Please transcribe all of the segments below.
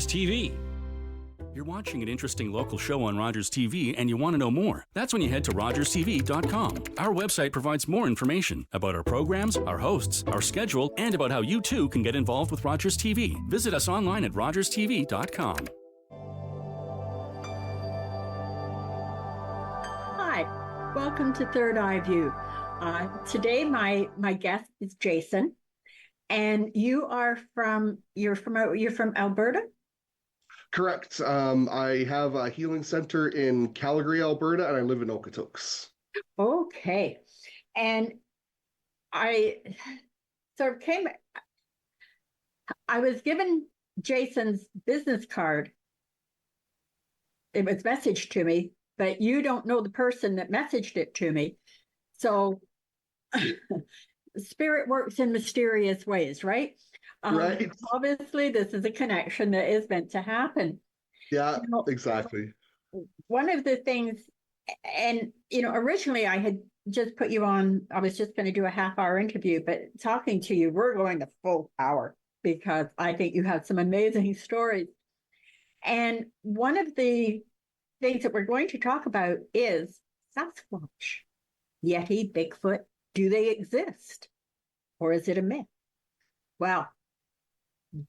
TV. You're watching an interesting local show on Rogers TV and you want to know more. That's when you head to rogerstv.com. Our website provides more information about our programs, our hosts, our schedule, and about how you too can get involved with Rogers TV. Visit us online at rogerstv.com. Hi, welcome to Third Eye View. Today my guest is Jason, and you're from Alberta? Correct. I have a healing center in Calgary, Alberta, and I live in Okotoks. Okay. And I was given Jason's business card. It was messaged to me, but you don't know the person that messaged it to me. So spirit works in mysterious ways, right? Right. Obviously, this is a connection that is meant to happen. Yeah, exactly. One of the things, and originally I had just put you on, I was just going to do a half-hour interview, but talking to you, we're going a full hour because I think you have some amazing stories. And one of the things that we're going to talk about is Sasquatch, Yeti, Bigfoot. Do they exist? Or is it a myth? Well,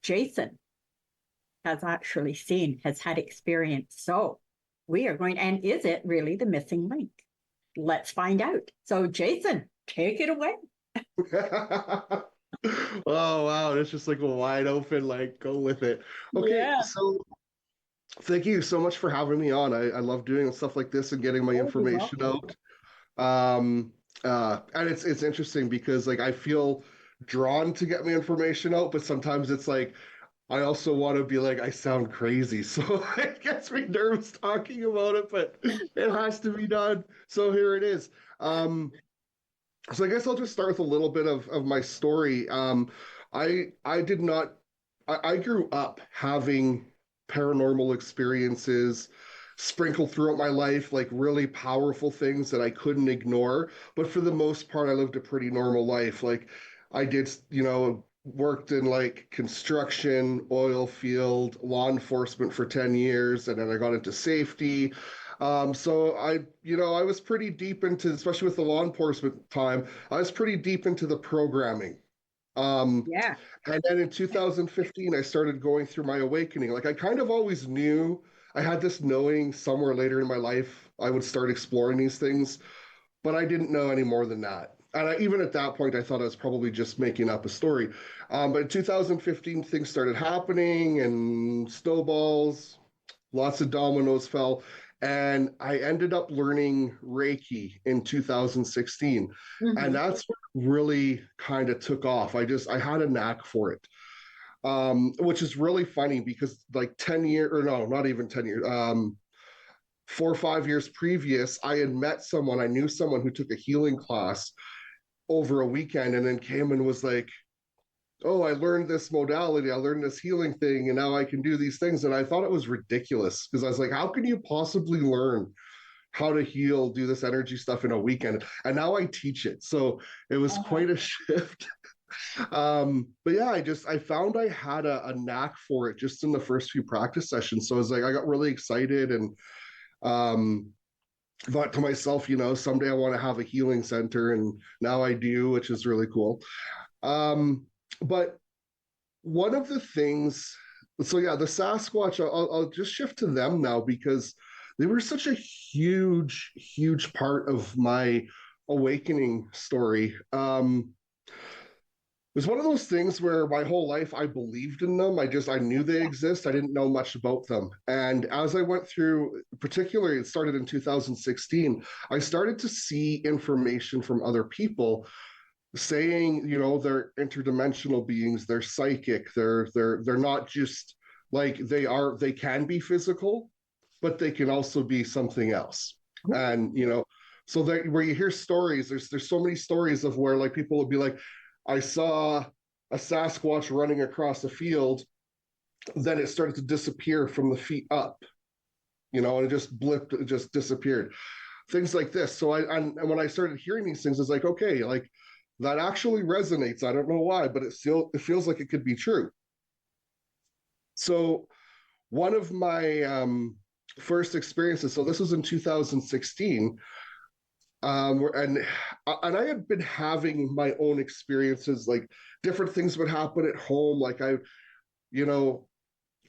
Jason has had experience. So we are going, and is it really the missing link? Let's find out. So Jason, take it away. Oh, wow. It's just like a wide open, go with it. Okay. Yeah. So thank you so much for having me on. I love doing stuff like this and getting my information out. And it's interesting because I feel drawn to get my information out, but sometimes it's I also want to be I sound crazy. So it gets me nervous talking about it, but it has to be done. So here it is. So I guess I'll just start with a little bit of my story. I grew up having paranormal experiences sprinkled throughout my life, really powerful things that I couldn't ignore. But for the most part, I lived a pretty normal life. I did, worked in construction, oil field, law enforcement for 10 years, and then I got into safety. So I was pretty deep into, especially with the law enforcement time, I was pretty deep into the programming. Yeah. And then in 2015, I started going through my awakening. I kind of always knew, I had this knowing somewhere later in my life I would start exploring these things, but I didn't know any more than that. And even at that point, I thought I was probably just making up a story. But in 2015, things started happening and snowballs, lots of dominoes fell. And I ended up learning Reiki in 2016. Mm-hmm. And that's what really kind of took off. I had a knack for it. Which is really funny because 10 years, or no, not even 10 years, 4 or 5 years previous, I knew someone who took a healing class over a weekend and then came and was oh, I learned this modality, I learned this healing thing, and now I can do these things. And I thought it was ridiculous because I was how can you possibly learn how to heal, do this energy stuff in a weekend? And now I teach it. So it was quite a shift. But yeah, I found I had a knack for it just in the first few practice sessions. So I got really excited and thought to myself, someday I want to have a healing center, and now I do, which is really cool. But one of the things, so yeah, the Sasquatch, I'll just shift to them now because they were such a huge, huge part of my awakening story. It was one of those things where my whole life I believed in them. I knew they exist. I didn't know much about them. And as I went through, particularly it started in 2016, I started to see information from other people saying, they're interdimensional beings, they're psychic, they're not just they can be physical, but they can also be something else. And, so that where you hear stories, there's so many stories of where people will be I saw a Sasquatch running across a field, then it started to disappear from the feet up, and it just blipped, it just disappeared. Things like this. So and when I started hearing these things, it's okay, that actually resonates. I don't know why, but it feels like it could be true. So one of my first experiences, so this was in 2016, and I had been having my own experiences, like different things would happen at home. Like you know,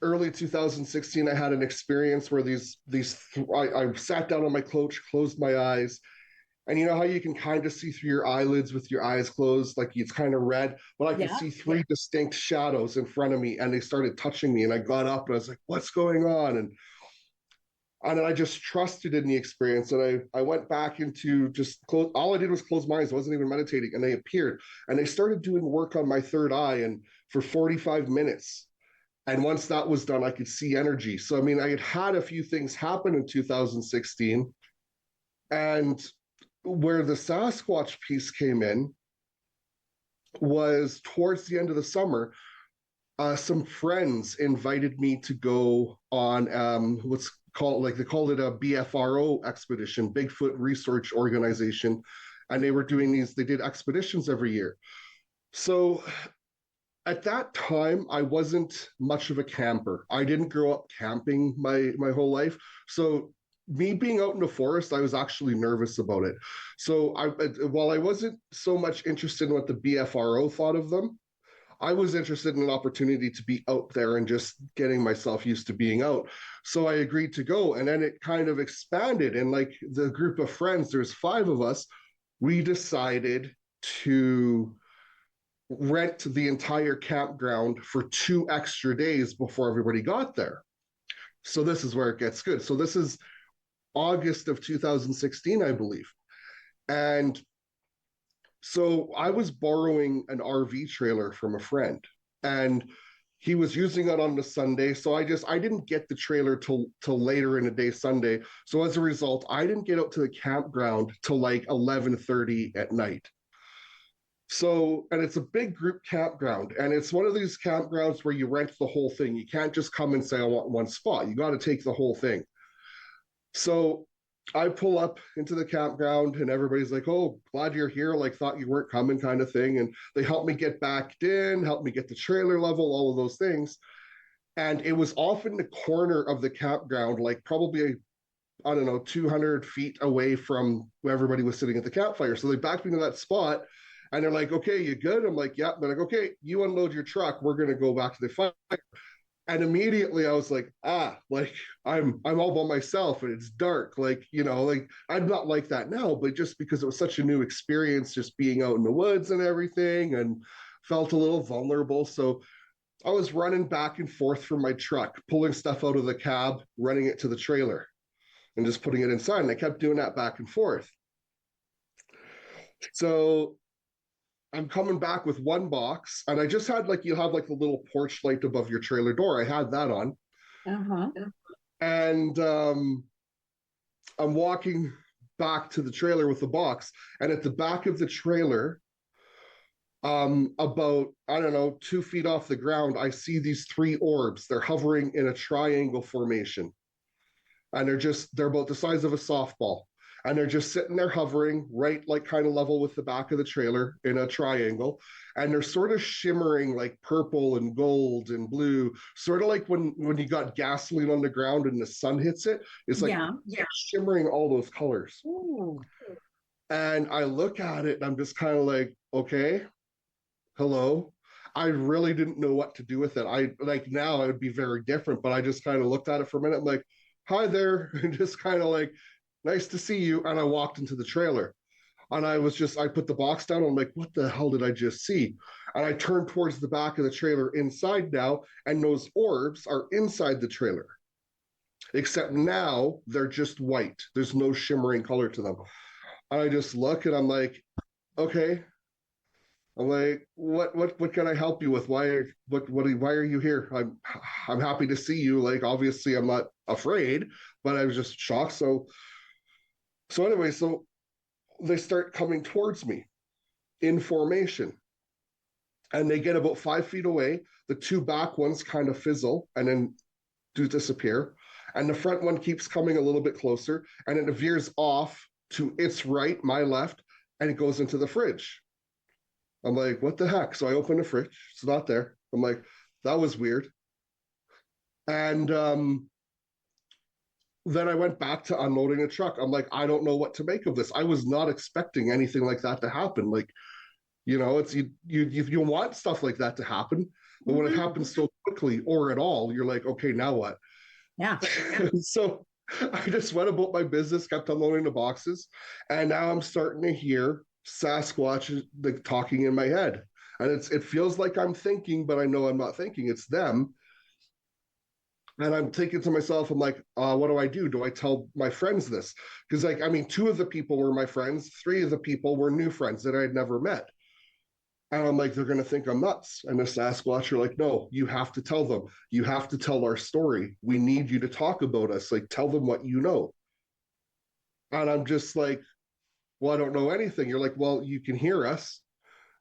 early 2016, I had an experience where I sat down on my couch, closed my eyes, and you know how you can kind of see through your eyelids with your eyes closed, like it's kind of red. Well, I could Yeah. see three distinct shadows in front of me, and they started touching me, and I got up and I was like, "What's going on?" And then I just trusted in the experience. And I went back into just close. All I did was close my eyes. I wasn't even meditating. And they appeared and they started doing work on my third eye and for 45 minutes. And once that was done, I could see energy. So, I mean, I had had a few things happen in 2016. And where the Sasquatch piece came in was towards the end of the summer. Some friends invited me to go on what's called, like they called it a BFRO expedition, Bigfoot Research Organization, and they were doing these. They did expeditions every year. So at that time, I wasn't much of a camper. I didn't grow up camping my whole life, so me being out in the forest, I was actually nervous about it. So while I wasn't so much interested in what the BFRO thought of them, I was interested in an opportunity to be out there and just getting myself used to being out. So I agreed to go. And then it kind of expanded. And like the group of friends, there's five of us, we decided to rent the entire campground for 2 extra days before everybody got there. So this is where it gets good. So this is August of 2016, I believe. And so I was borrowing an RV trailer from a friend, and he was using it on the Sunday. So I didn't get the trailer till later in the day Sunday. So as a result, I didn't get out to the campground till like 11:30 at night. So, and it's a big group campground, and it's one of these campgrounds where you rent the whole thing. You can't just come and say I want one spot. You got to take the whole thing. So I pull up into the campground and everybody's like, "Oh, glad you're here. Like, thought you weren't coming," kind of thing. And they helped me get back in, helped me get the trailer level, all of those things. And it was off in the corner of the campground, like probably, I don't know, 200 feet away from where everybody was sitting at the campfire. So they backed me to that spot and they're like, "Okay, you good?" I'm like, "Yeah." They're like, "Okay, you unload your truck. We're going to go back to the fire." And immediately I was like, like I'm all by myself and it's dark. Like, like I'm not like that now, but just because it was such a new experience, just being out in the woods and everything, and felt a little vulnerable. So I was running back and forth from my truck, pulling stuff out of the cab, running it to the trailer, and just putting it inside. And I kept doing that back and forth. So I'm coming back with one box, and I just had, like, you have like the little porch light above your trailer door. I had that on. Uh-huh. And I'm walking back to the trailer with the box, and at the back of the trailer, about, I don't know, 2 feet off the ground, I see these three orbs. They're hovering in a triangle formation, and they're about the size of a softball, and they're just sitting there hovering right, like kind of level with the back of the trailer in a triangle, and they're sort of shimmering like purple and gold and blue, sort of like when you got gasoline on the ground and the sun hits it. It's like, yeah, shimmering all those colors. Ooh. And I look at it and I'm just kind of like, okay, hello. I really didn't know what to do with it. I like, now it would be very different, but I just kind of looked at it for a minute. I'm like, "Hi there," and just kind of like, "Nice to see you." And I walked into the trailer, and I put the box down. I'm like, "What the hell did I just see?" And I turned towards the back of the trailer inside now, and those orbs are inside the trailer, except now they're just white. There's no shimmering color to them. And I just look and I'm like, "Okay." I'm like, what can I help you with? Why are you here? I'm happy to see you. Like, obviously I'm not afraid, but I was just shocked. So anyway, so they start coming towards me in formation, and they get about 5 feet away. The two back ones kind of fizzle and then do disappear. And the front one keeps coming a little bit closer, and it veers off to its right, my left, and it goes into the fridge. I'm like, "What the heck?" So I open the fridge. It's not there. I'm like, "That was weird." And then I went back to unloading a truck. I'm like, I don't know what to make of this. I was not expecting anything like that to happen. Like, it's you want stuff like that to happen, but when it happens so quickly or at all, you're like, okay, now what? Yeah. So I just went about my business, kept unloading the boxes, and now I'm starting to hear Sasquatch like talking in my head. And it feels like I'm thinking, but I know I'm not thinking. It's them. And I'm thinking to myself, I'm like, what do I do? Do I tell my friends this? Because, like, I mean, two of the people were my friends, three of the people were new friends that I had never met. And I'm like, they're going to think I'm nuts. And the Sasquatch are like, no, you have to tell them. You have to tell our story. We need you to talk about us. Like, tell them what you know. And I'm just like, well, I don't know anything. You're like, well, you can hear us.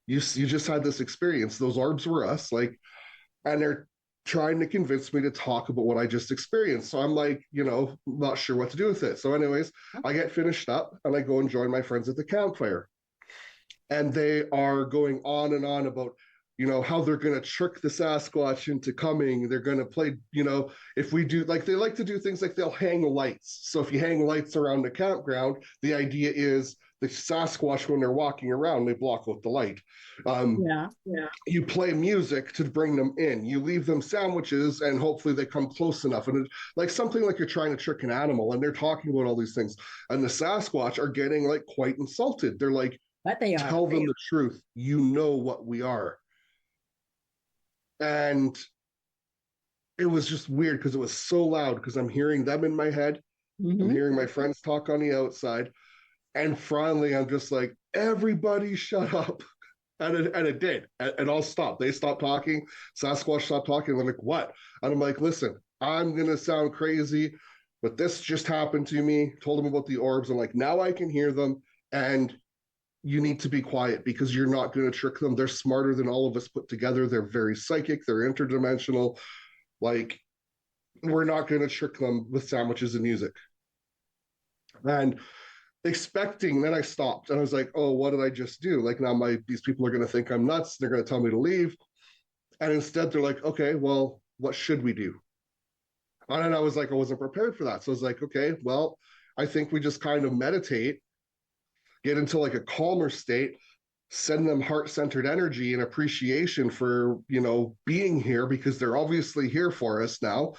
You just had this experience. Those orbs were us. Like, and they're trying to convince me to talk about what I just experienced. So I'm like, not sure what to do with it. So, anyways, I get finished up and I go and join my friends at the campfire. And they are going on and on about, how they're going to trick the Sasquatch into coming. They're going to play, if we do, like, they like to do things like they'll hang lights. So if you hang lights around the campground, the idea is the Sasquatch, when they're walking around, they block out the light. Yeah. You play music to bring them in. You leave them sandwiches, and hopefully they come close enough. And like something like you're trying to trick an animal, and they're talking about all these things. And the Sasquatch are getting like quite insulted. They're like, But they are. tell them the truth. You know what we are. And it was just weird because it was so loud because I'm hearing them in my head. I'm hearing my friends talk on the outside. And finally, I'm just like, everybody shut up. And it did. It all stopped. They stopped talking. Sasquatch stopped talking. I'm like, what? And I'm like, listen, I'm going to sound crazy, but this just happened to me. Told them about the orbs. I'm like, now I can hear them. And you need to be quiet because you're not going to trick them. They're smarter than all of us put together. They're very psychic. They're interdimensional. Like, we're not going to trick them with sandwiches and music. And then I stopped and I was like, oh, what did I just do? Like, now these people are going to think I'm nuts. They're going to tell me to leave. And instead they're like, okay, well, what should we do? And I was like, I wasn't prepared for that. So I was like, okay, well, I think we just kind of meditate, get into like a calmer state, send them heart-centered energy and appreciation for, being here because they're obviously here for us now.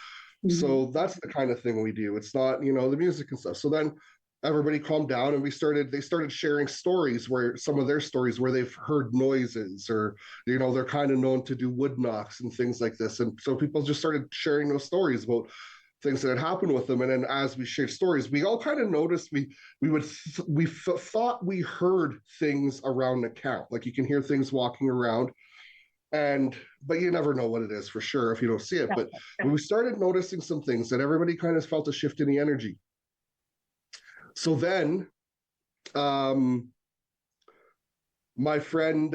So that's the kind of thing we do. It's not, the music and stuff. So then everybody calmed down and they started sharing stories where some of their stories where they've heard noises or, they're kind of known to do wood knocks and things like this. And so people just started sharing those stories about things that had happened with them. And then as we shared stories, we all kind of noticed we thought we heard things around the camp. Like you can hear things walking around, but you never know what it is for sure if you don't see it. But we started noticing some things that everybody kind of felt a shift in the energy. So then, my friend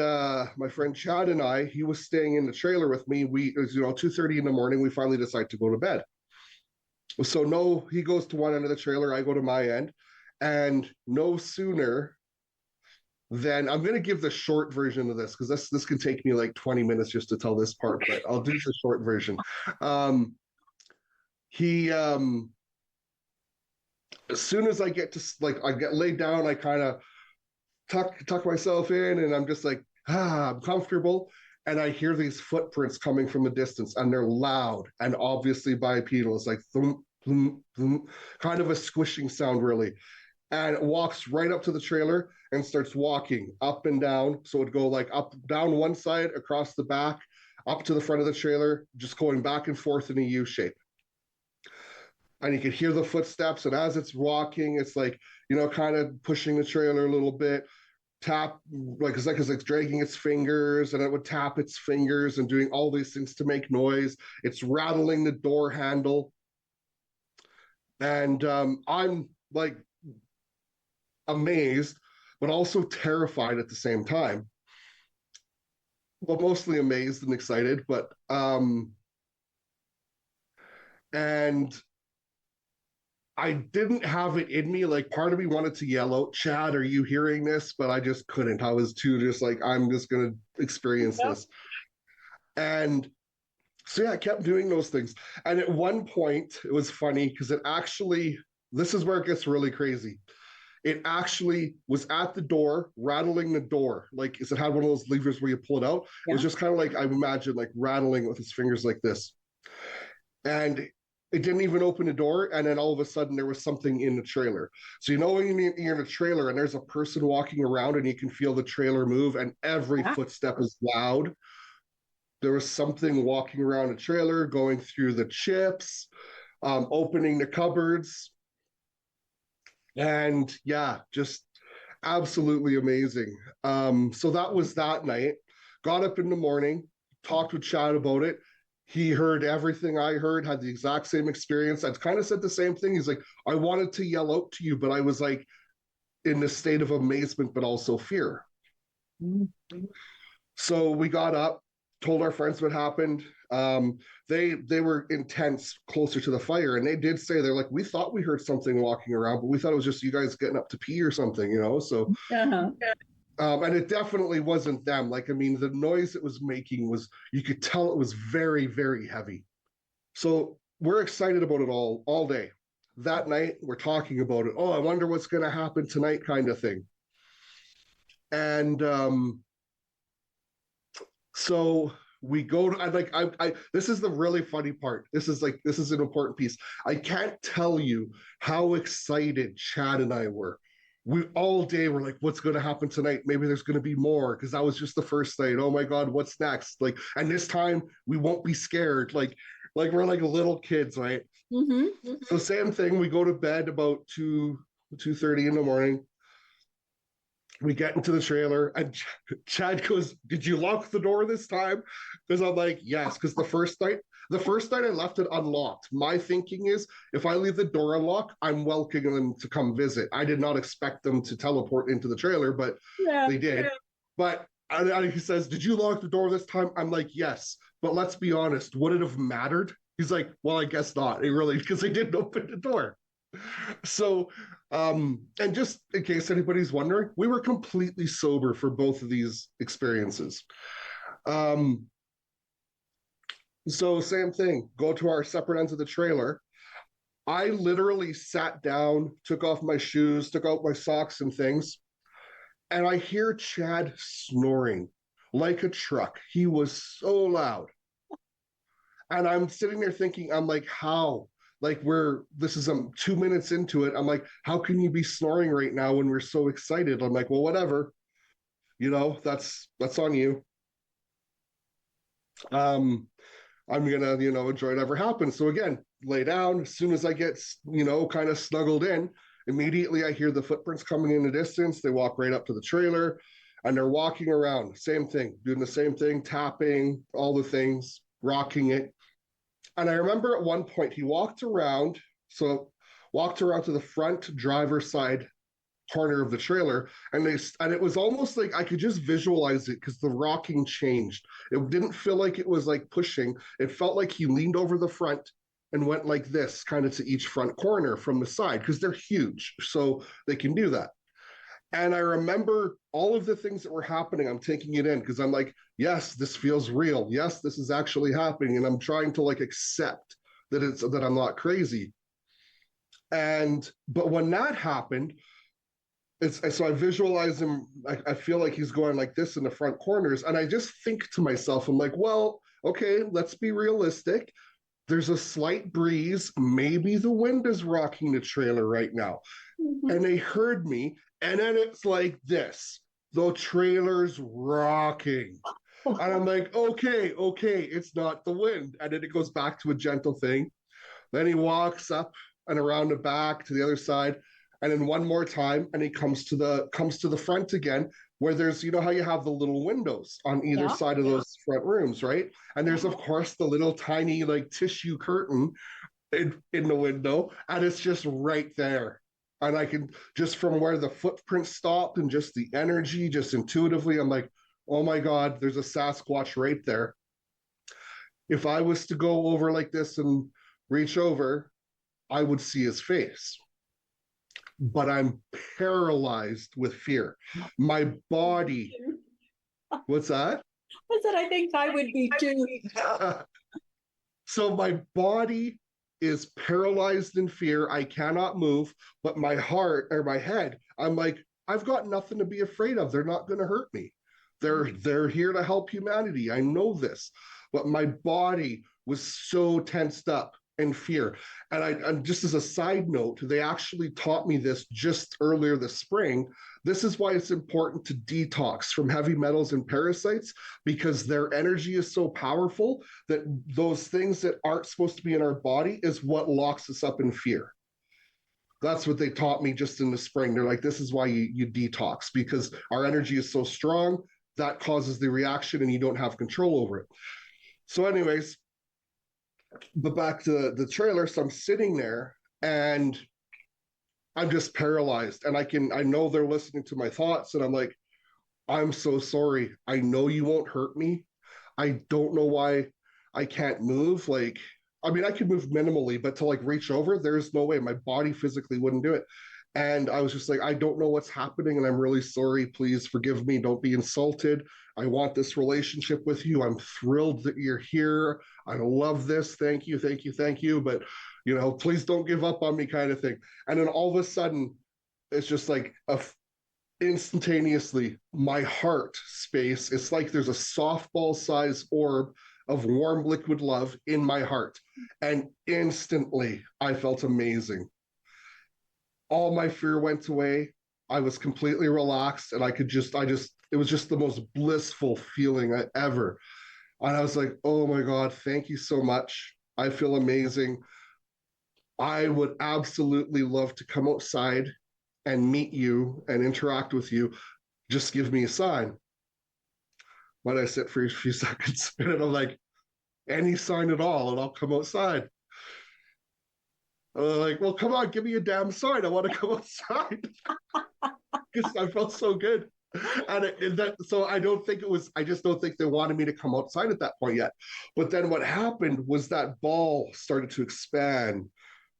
Chad and I, he was staying in the trailer with me. It was 2:30 in the morning. We finally decided to go to bed. So no, he goes to one end of the trailer, I go to my end, and no sooner than I'm going to give the short version of this because this can take me like 20 minutes just to tell this part, but I'll do the short version. He as soon as I get to I get laid down, I kind of tuck myself in, and I'm just like, I'm comfortable. And I hear these footprints coming from the distance, and they're loud and obviously bipedal. It's like thump, thump, thump, kind of a squishing sound, really. And it walks right up to the trailer and starts walking up and down. So it'd go like up, down one side, across the back, up to the front of the trailer, just going back and forth in a U shape. And you could hear the footsteps. And as it's walking, it's like, kind of pushing the trailer a little bit, tap, like it's dragging its fingers, and it would tap its fingers and doing all these things to make noise. It's rattling the door handle. And I'm like amazed, but also terrified at the same time. Well, mostly amazed and excited, but and I didn't have it in me. Like, part of me wanted to yell out, Chad, are you hearing this? But I just couldn't. I was too just like, I'm just going to experience this. And So yeah, I kept doing those things. And at one point, it was funny because this is where it gets really crazy. It actually was at the door, rattling the door. Like, it had one of those levers where you pull it out. It was just kind of like, I imagine, like rattling with his fingers like this. And it didn't even open the door. And then all of a sudden, there was something in the trailer. So, when you're in a trailer and there's a person walking around and you can feel the trailer move and every footstep is loud. There was something walking around the trailer, going through the chips, opening the cupboards. And yeah, just absolutely amazing. So that was that night. Got up in the morning, talked with Chad about it. He heard everything I heard, had the exact same experience. I kind of said the same thing. He's like, I wanted to yell out to you, but I was like in a state of amazement, but also fear. Mm-hmm. So we got up, told our friends what happened. They were intense closer to the fire, and they did say, they're like, we thought we heard something walking around, but we thought it was just you guys getting up to pee or something, So, and it definitely wasn't them. Like, I mean, the noise it was making was, you could tell it was very, very heavy. So we're excited about it all day. That night, we're talking about it. Oh, I wonder what's going to happen tonight, kind of thing. And so we go to, I this is the really funny part. This is an important piece. I can't tell you how excited Chad and I were. We all day were like, what's going to happen tonight? Maybe there's going to be more, because that was just the first night. Oh my God, what's next? Like, and this time we won't be scared. Like we're like little kids, right? Mm-hmm. So same thing. We go to bed about 2:30 in the morning. We get into the trailer and Chad goes, did you lock the door this time? Because I'm like, yes, because the first night I left it unlocked. My thinking is, if I leave the door unlocked, I'm welcoming them to come visit. I did not expect them to teleport into the trailer, but they did. Yeah. But he says, did you lock the door this time? I'm like, yes. But let's be honest, would it have mattered? He's like, well, I guess not. It really, because they didn't open the door. So, and just in case anybody's wondering, we were completely sober for both of these experiences. So same thing, go to our separate ends of the trailer. I literally sat down, took off my shoes, took out my socks and things, and I hear Chad snoring like a truck. He was so loud. And I'm sitting there thinking, I'm like, how? Like, this is 2 minutes into it. I'm like, how can you be snoring right now when we're so excited? I'm like, well, whatever, that's on you. I'm gonna, enjoy whatever happens. So again, lay down. As soon as I get, kind of snuggled in, immediately I hear the footprints coming in the distance. They walk right up to the trailer and they're walking around. Same thing, doing the same thing, tapping, all the things, rocking it. And I remember at one point he walked around to the front driver's side corner of the trailer, and it was almost like I could just visualize it because the rocking changed. It didn't feel like it was like pushing. It felt like he leaned over the front and went like this, kind of to each front corner from the side, because they're huge, so they can do that. And I remember all of the things that were happening. I'm taking it in because I'm like, yes, this feels real. Yes, this is actually happening. And I'm trying to like accept that I'm not crazy. But when that happened, so I visualize him. I feel like he's going like this in the front corners. And I just think to myself, I'm like, well, okay, let's be realistic. There's a slight breeze. Maybe the wind is rocking the trailer right now. Mm-hmm. And they heard me. And then it's like this, the trailer's rocking. And I'm like, okay, it's not the wind. And then it goes back to a gentle thing. Then he walks up and around the back to the other side. And then one more time, and he comes to the front again, where there's, how you have the little windows on either side of those front rooms, right? And there's, of course, the little tiny like tissue curtain in the window, and it's just right there. And I can, just from where the footprint stopped and just the energy, just intuitively, I'm like, oh my God, there's a Sasquatch right there. If I was to go over like this and reach over, I would see his face. But I'm paralyzed with fear. My body, what's that? I said, I think I would be too. So my body is paralyzed in fear. I cannot move, but my heart or my head, I'm like, I've got nothing to be afraid of. They're not going to hurt me. They're here to help humanity. I know this. But my body was so tensed up in fear. And just as a side note, they actually taught me this just earlier this spring. This is why it's important to detox from heavy metals and parasites, because their energy is so powerful that those things that aren't supposed to be in our body is what locks us up in fear. That's what they taught me just in the spring. They're like, this is why you detox, because our energy is so strong that causes the reaction and you don't have control over it. So anyways, but back to the trailer. So I'm sitting there and I'm just paralyzed, and I know they're listening to my thoughts, and I'm like, I'm so sorry. I know you won't hurt me. I don't know why I can't move. Like, I mean, I could move minimally, but to like reach over, there's no way. My body physically wouldn't do it. And I was just like, I don't know what's happening, and I'm really sorry. Please forgive me. Don't be insulted. I want this relationship with you. I'm thrilled that you're here. I love this. Thank you, thank you, thank you. But, please don't give up on me, kind of thing. And then all of a sudden, it's just like instantaneously, my heart space, it's like there's a softball size orb of warm liquid love in my heart. And instantly, I felt amazing. All my fear went away. I was completely relaxed, and it was just the most blissful feeling ever. And I was like, oh my God, thank you so much. I feel amazing. I would absolutely love to come outside and meet you and interact with you. Just give me a sign. When I sit for a few seconds, and I'm like, any sign at all, and I'll come outside. Like, well, come on, give me a damn sign. I want to come outside. Because I felt so good. So I just don't think they wanted me to come outside at that point yet. But then what happened was that ball started to expand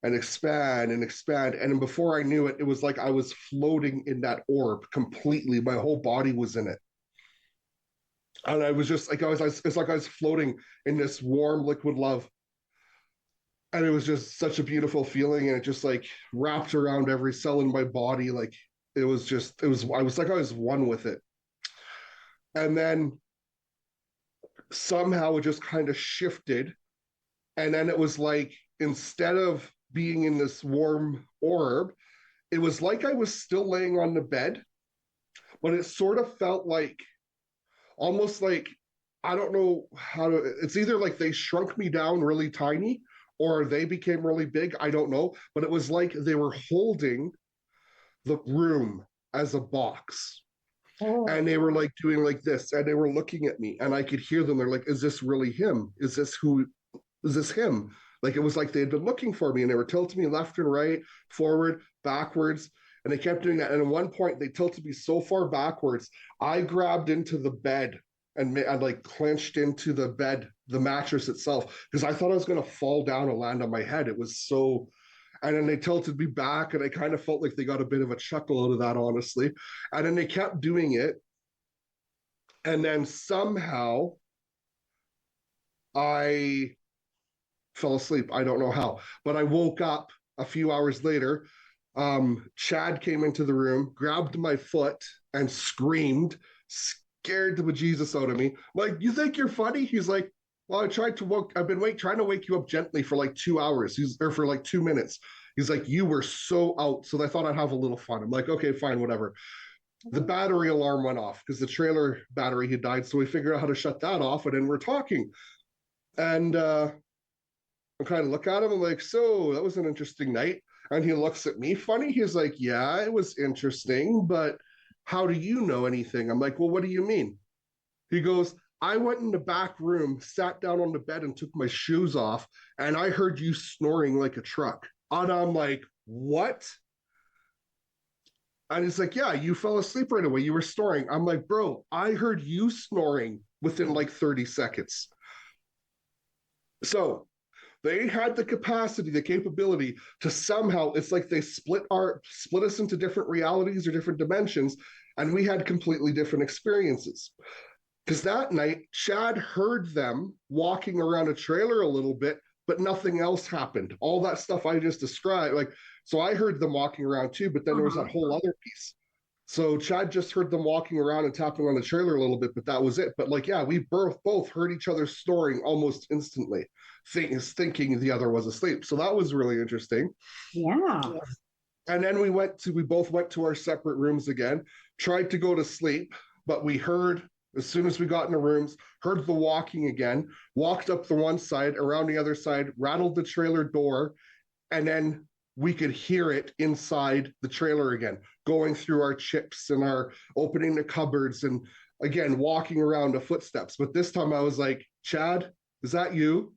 and expand and expand. And then before I knew it, it was like I was floating in that orb completely. My whole body was in it. And I was just like, it's like I was floating in this warm liquid love. And it was just such a beautiful feeling. And it just like wrapped around every cell in my body. Like I was one with it. And then somehow it just kind of shifted. And then it was like, instead of being in this warm orb, it was like I was still laying on the bed, but it sort of felt like, almost like, I don't know how to, it's either like they shrunk me down really tiny or they became really big. I don't know. But it was like they were holding the room as a box. Oh. And they were like doing like this, and they were looking at me, and I could hear them. They're like, is this really him? Is this him? Like, it was like they had been looking for me, and they were tilting me left and right, forward, backwards. And they kept doing that. And at one point, they tilted me so far backwards, I grabbed into the bed and I like clenched into the bed, the mattress itself, because I thought I was going to fall down and land on my head. It was so, and then they tilted me back, and I kind of felt like they got a bit of a chuckle out of that, honestly. And then they kept doing it. And then somehow I fell asleep. I don't know how, but I woke up a few hours later. Chad came into the room, grabbed my foot, and screamed, scared the bejesus out of me. Like, you think you're funny? He's like, well, I've been trying to wake you up gently for like 2 hours. For like 2 minutes. He's like, you were so out. So I thought I'd have a little fun. I'm like, okay, fine, whatever. The battery alarm went off because the trailer battery had died. So we figured out how to shut that off, and then we're talking. And I kind of look at him. I'm like, so that was an interesting night. And he looks at me funny. He's like, yeah, it was interesting, but how do you know anything? I'm like, well, what do you mean? He goes, I went in the back room, sat down on the bed, and took my shoes off, and I heard you snoring like a truck. And I'm like, what? And he's like, yeah, you fell asleep right away. You were snoring. I'm like, bro, I heard you snoring within like 30 seconds. So they had the capacity, the capability to somehow, it's like they split us into different realities or different dimensions, and we had completely different experiences. Because that night, Chad heard them walking around a trailer a little bit, but nothing else happened. All that stuff I just described, like, so I heard them walking around too, but then there was that whole other piece. So Chad just heard them walking around and tapping on the trailer a little bit, but that was it. But like, yeah, we both heard each other snoring almost instantly, thinking the other was asleep. So that was really interesting. Yeah. And then we both went to our separate rooms again, tried to go to sleep, but we heard, as soon as we got in the rooms, heard the walking again, walked up the one side, around the other side, rattled the trailer door, and then we could hear it inside the trailer again, going through our chips and our opening the cupboards and again, walking around the footsteps. But this time I was like, Chad, is that you?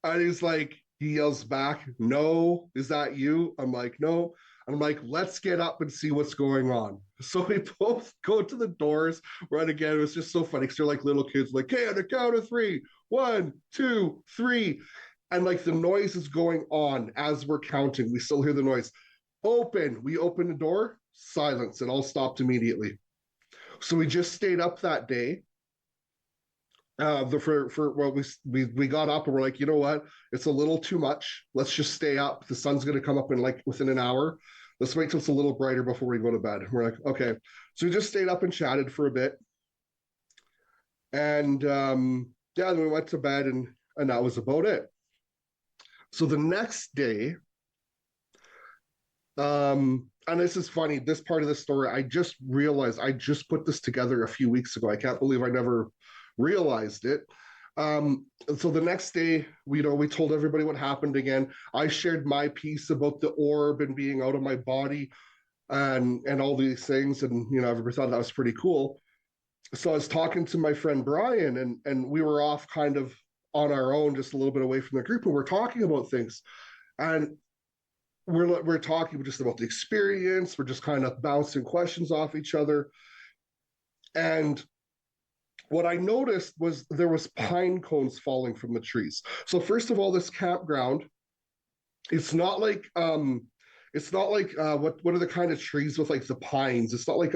And he's like, he yells back, no, is that you? I'm like, no. And I'm like, let's get up and see what's going on. So we both go to the doors, run again. It was just so funny because they're like little kids, like, hey, on the count of 3, 1, 2, 3. And like the noise is going on as we're counting. We still hear the noise. We open the door, silence. It all stopped immediately. So we just stayed up that day. We got up and we're like, you know what? It's a little too much. Let's just stay up. The sun's going to come up in like within an hour. Let's wait till it's a little brighter before we go to bed. We're like, okay. So we just stayed up and chatted for a bit. And then we went to bed and that was about it. So the next day, and this is funny, this part of the story, I just realized, I just put this together a few weeks ago. I can't believe I never realized it. So the next day, we told everybody what happened again. I shared my piece about the orb and being out of my body and all these things. And, everybody thought that was pretty cool. So I was talking to my friend Brian and we were off kind of on our own, just a little bit away from the group, and we're talking about things. And we're talking just about the experience. We're just kind of bouncing questions off each other. And what I noticed was there was pine cones falling from the trees. So first of all, this campground, it's not like what are the kind of trees with like the pines? It's not like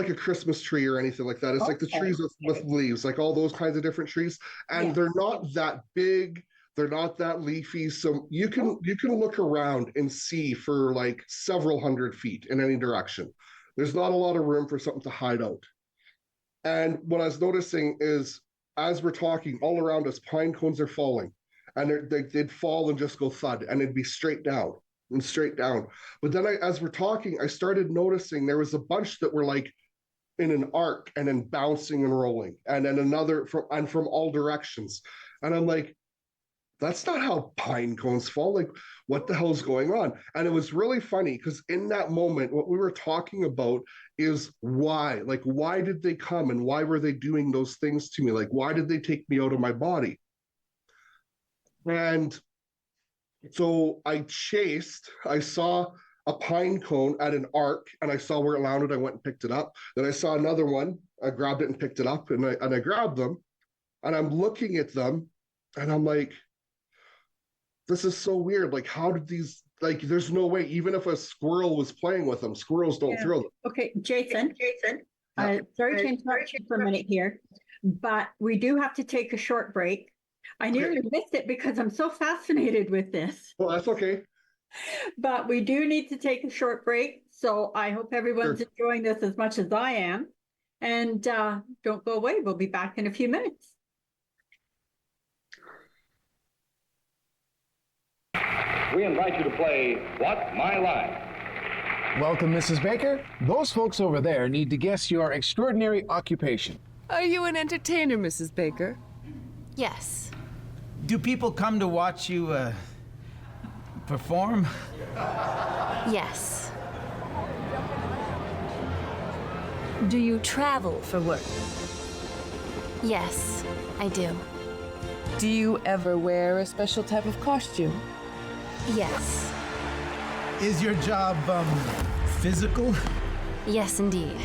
a Christmas tree or anything like that. It's like the trees with leaves, like all those kinds of different trees. And they're not that big. They're not that leafy. So you can look around and see for like several hundred feet in any direction. There's not a lot of room for something to hide out. And what I was noticing is, as we're talking, all around us, pine cones are falling. And they'd fall and just go thud, and it'd be straight down. And straight down. But then as we're talking, I started noticing there was a bunch that were like in an arc and then bouncing and rolling, and then another from all directions. And I'm like, that's not how pine cones fall. Like, what the hell's going on? And it was really funny because in that moment, what we were talking about is why. Like, why did they come and why were they doing those things to me? Like, why did they take me out of my body? And so I saw a pine cone at an arc and I saw where it landed. I went and picked it up. Then I saw another one. I grabbed it and picked it up and I grabbed them and I'm looking at them and I'm like, this is so weird. Like, how did these, like, there's no way, even if a squirrel was playing with them, squirrels don't throw them. Okay, Jason, sorry to interrupt you for a minute here, but we do have to take a short break. I nearly missed it because I'm so fascinated with this. Well, that's okay. But we do need to take a short break. So I hope everyone's enjoying this as much as I am. And don't go away. We'll be back in a few minutes. We invite you to play What's My Line? Welcome, Mrs. Baker. Those folks over there need to guess your extraordinary occupation. Are you an entertainer, Mrs. Baker? Yes. Do people come to watch you perform? Yes. Do you travel for work? Yes, I do. Do you ever wear a special type of costume? Yes. Is your job, physical? Yes, indeed.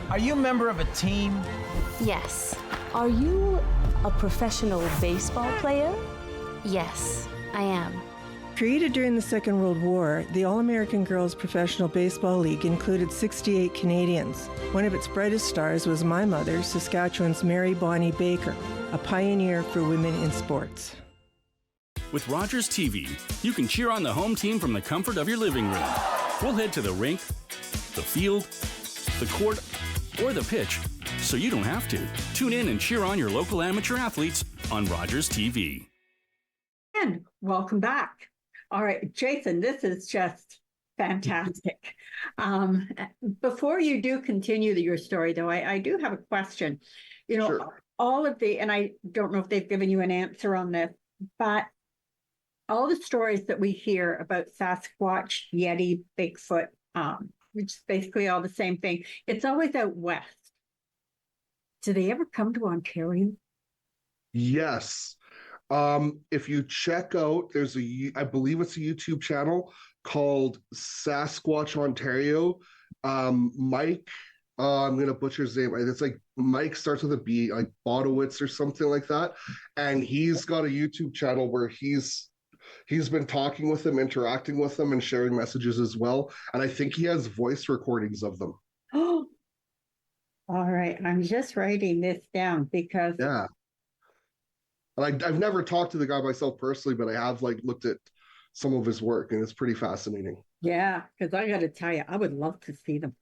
Are you a member of a team? Yes. Are you a professional baseball player? Yes, I am. Created during the Second World War, the All-American Girls Professional Baseball League included 68 Canadians. One of its brightest stars was my mother, Saskatchewan's Mary Bonnie Baker, a pioneer for women in sports. With Rogers TV, you can cheer on the home team from the comfort of your living room. We'll head to the rink, the field, the court, or the pitch, so you don't have to. Tune in and cheer on your local amateur athletes on Rogers TV. And welcome back. All right, Jason, this is just fantastic. Before you do continue your story, though, I do have a question. You know, sure. All of the, and I don't know if they've given you an answer on this, but all the stories that we hear about Sasquatch, Yeti, Bigfoot, which is basically all the same thing, it's always out west. Do they ever come to Ontario? Yes. If you check out, I believe it's a YouTube channel called Sasquatch Ontario. Mike, I'm going to butcher his name. It's like Mike starts with a B, like Bodowitz or something like that. And he's got a YouTube channel where he's been talking with them, interacting with them, and sharing messages as well. And I think he has voice recordings of them. Oh, all right. I'm just writing this down because... Yeah. And I've never talked to the guy myself personally, but I have looked at some of his work, and it's pretty fascinating. Yeah, because I got to tell you, I would love to see them.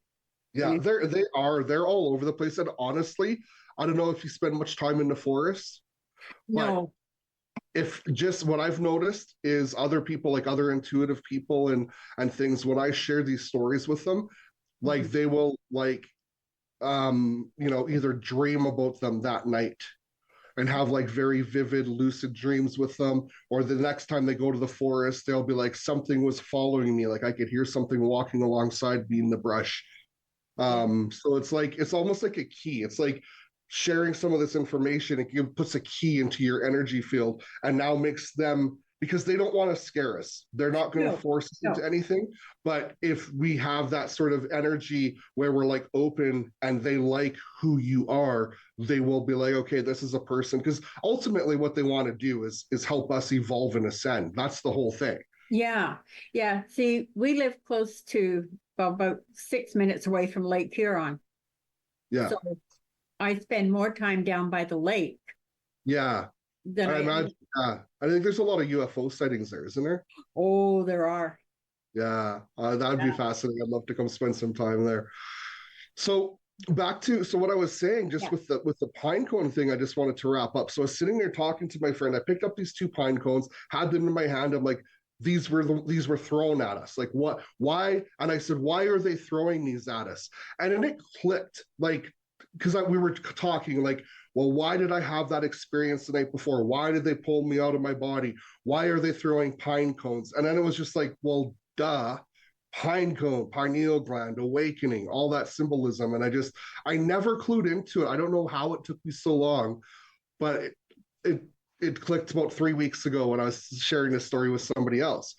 Yeah, they're all over the place. And honestly, I don't know if you spend much time in the forest. No. If just what I've noticed is other people, like other intuitive people and things, when I share these stories with them, like they will either dream about them that night and have very vivid, lucid dreams with them. Or the next time they go to the forest, they'll be like, something was following me. Like I could hear something walking alongside me in the brush. So it's almost like a key. It's like sharing some of this information. It puts a key into your energy field and now makes them, because they don't want to scare us. They're not going to force us into anything. But if we have that sort of energy where we're open and they like who you are, they will be like, okay, this is a person. Because ultimately what they want to do is help us evolve and ascend. That's the whole thing. Yeah. Yeah. See, we live close to about 6 minutes away from Lake Huron. Yeah. So I spend more time down by the lake. Yeah. I imagine. I think there's a lot of UFO sightings there, isn't there? Oh, there are. Yeah, that'd be fascinating. I'd love to come spend some time there. So back to what I was saying, just with the pine cone thing, I just wanted to wrap up. So I was sitting there talking to my friend. I picked up these 2 pine cones, had them in my hand. I'm like, these were thrown at us. Like, what? Why? And I said, why are they throwing these at us? And then it clicked, because we were talking well, why did I have that experience the night before? Why did they pull me out of my body? Why are they throwing pine cones? And then it was just well, duh, pine cone, pineal gland, awakening, all that symbolism. And I never clued into it. I don't know how it took me so long, but it clicked about 3 weeks ago when I was sharing this story with somebody else.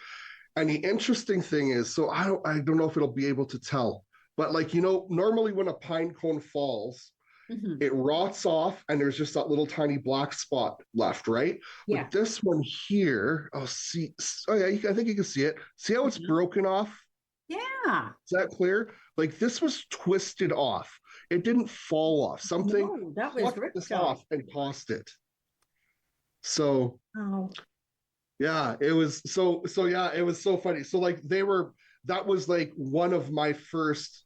And the interesting thing is, so I don't know if it'll be able to tell, but normally when a pine cone falls, it rots off and there's just that little tiny black spot left, right? Yeah. But this one here, I think you can see it. See how it's broken off? Yeah. Is that clear? This was twisted off. It didn't fall off. Something plucked this off and tossed it. So, yeah, it was it was so funny. So that was one of my first,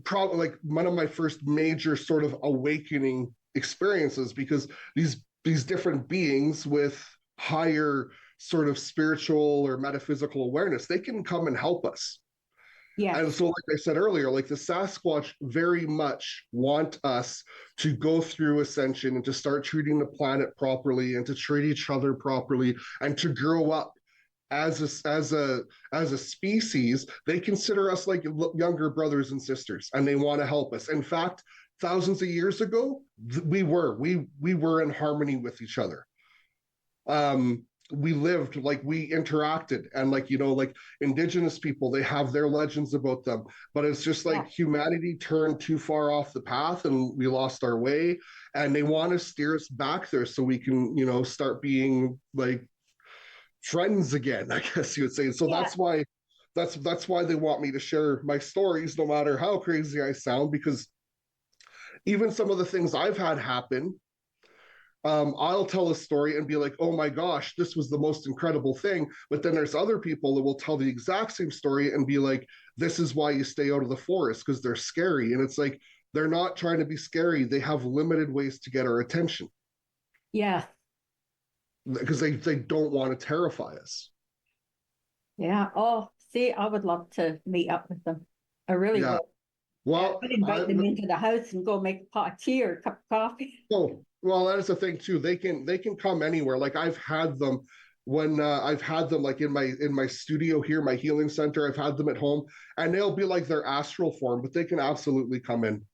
probably one of my first major sort of awakening experiences, because these different beings with higher sort of spiritual or metaphysical awareness, they can come and help us. Yeah. And so, like I said earlier, the Sasquatch very much want us to go through ascension and to start treating the planet properly and to treat each other properly and to grow up as a species. They consider us like younger brothers and sisters, and they want to help us. In fact, thousands of years ago, we were in harmony with each other. We lived, we interacted, and indigenous people, they have their legends about them, but it's just humanity turned too far off the path and we lost our way, and they want to steer us back there so we can start being friends again, I guess you would say. So Yeah. that's why they want me to share my stories, no matter how crazy I sound, because even some of the things I've had happen, I'll tell a story and be like, oh my gosh, this was the most incredible thing. But then there's other people that will tell the exact same story and be like, this is why you stay out of the forest, because they're scary. And it's like, they're not trying to be scary. They have limited ways to get our attention. Yeah. Because they don't want to terrify us. Yeah. Oh, see, I would love to meet up with them. I really Yeah. would. Well, I would invite them into the house and go make a pot of tea or a cup of coffee. oh, well, that is the thing too. They can come anywhere. Like I've had them when I've had them like in my studio here, my healing center. I've had them at home, and they'll be like their astral form, but they can absolutely come in.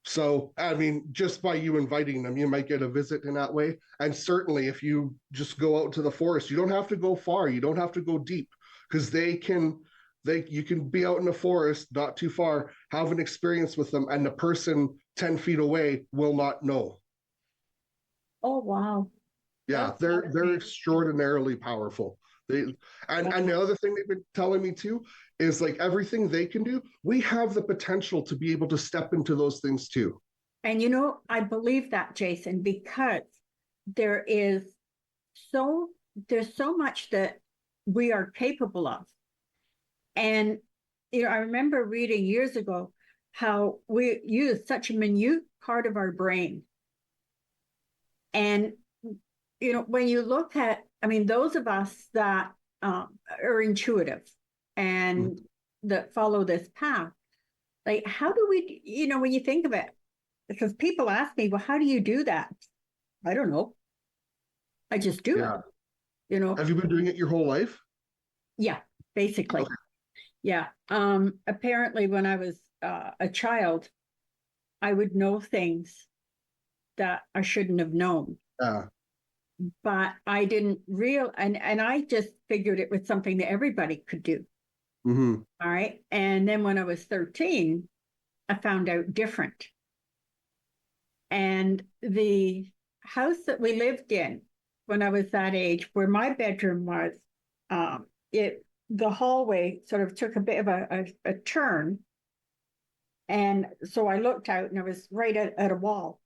So, I mean, just by you inviting them, you might get a visit in that way. And certainly, if you just go out to the forest, you don't have to go far. You don't have to go deep, because you can be out in the forest, not too far, have an experience with them, and the person 10 feet away will not know. Oh, wow. Yeah, That's they're extraordinarily powerful. And the other thing they've been telling me too is like everything they can do, we have the potential to be able to step into those things too. And you know, I believe that, Jason, because there's so much that we are capable of. And you know, I remember reading years ago how we use such a minute part of our brain. And you know, when you look at, I mean, those of us that are intuitive and that follow this path, like, how do we, you know, when you think of it, because people ask me, well, how do you do that? I don't know. I just do it, you know. Have you been doing it your whole life? Yeah, basically. Okay. Yeah. Apparently, when I was a child, I would know things that I shouldn't have known. But I didn't and I just figured it was something that everybody could do. Mm-hmm. All right. And then when I was 13, I found out different. And the house that we lived in when I was that age, where my bedroom was, the hallway sort of took a bit of a turn. And so I looked out and I was right at a wall.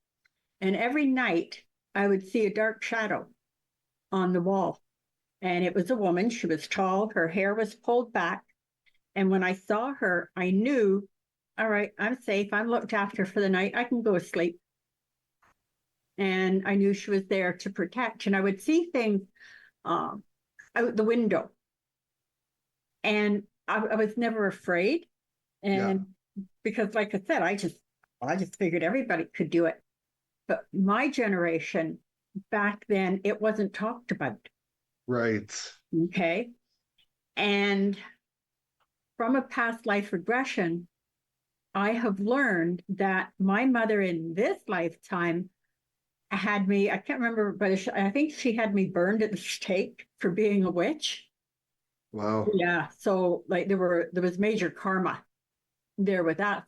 And every night I would see a dark shadow on the wall. And it was a woman. She was tall. Her hair was pulled back. And when I saw her, I knew, all right, I'm safe. I'm looked after for the night. I can go to sleep. And I knew she was there to protect. And I would see things out the window. And I was never afraid. And because, like I said, I just figured everybody could do it. But my generation, back then, it wasn't talked about. Right. Okay. And from a past life regression, I have learned that my mother in this lifetime had me, I can't remember, but I think she had me burned at the stake for being a witch. Wow. Yeah. So like there was major karma there with that.